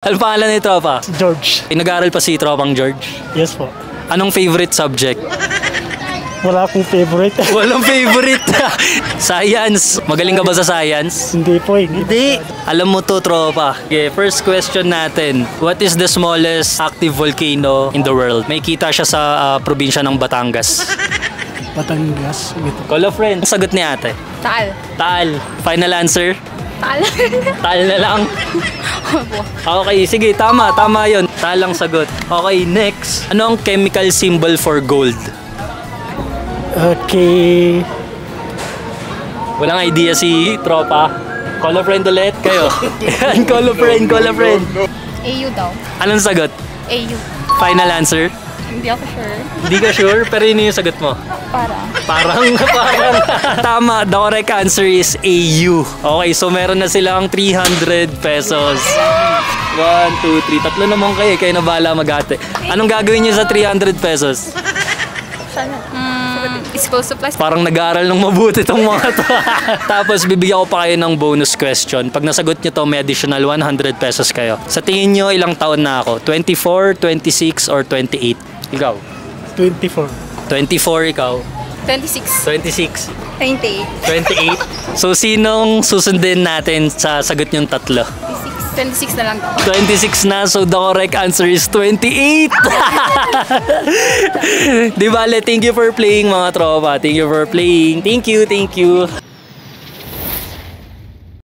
Ano pangalan ni Tropa? George. Nag-aaral pa si Tropang George. Yes po. Anong favorite subject? Wala akong favorite. Walang favorite. Science. Magaling ka ba sa science? Hindi po. Hindi. Alam mo to, Tropa. Okay, first question natin. What is the smallest active volcano in the world? May kita siya sa probinsya ng Batangas. Batangas. Call a friend. Ang sagot ni ate. Taal. Taal. Final answer? Taal. Taal na lang. Okay, sige. Tama. Tama yun. Taal ang sagot. Okay, next. Ano ang chemical symbol for gold? Okay. Walang idea si Tropa. Call a friend ulit. Kayo. Yan, call a friend, call a friend. AU daw. Anong sagot? AU. Final answer? Hindi ako sure. Hindi ka sure, pero yun yung sagot mo. Parang. Parang. Tama, the correct answer is AU. Okay, so meron na silang 300 pesos. 1, 2, 3. Tatlo naman kayo. Kayo na bahala mag-ate. Anong gagawin niyo sa 300 pesos? School supplies. Parang nag-aaral ng mabuti tong mga to. Tapos bibigyan ko pa kayo ng bonus question. Pag nasagot nyo to, may additional 100 pesos kayo. Sa tingin nyo, ilang taon na ako? 24, 26, or 28? Ikaw? 24. 24 ikaw? 26. 26. 28. 28. So, sinong susundin natin sa sagot nyong tatlo? 26 na lang. 26 na, so the correct answer is 28! Di bale, thank you for playing mga tropa. Thank you for playing. Thank you, thank you.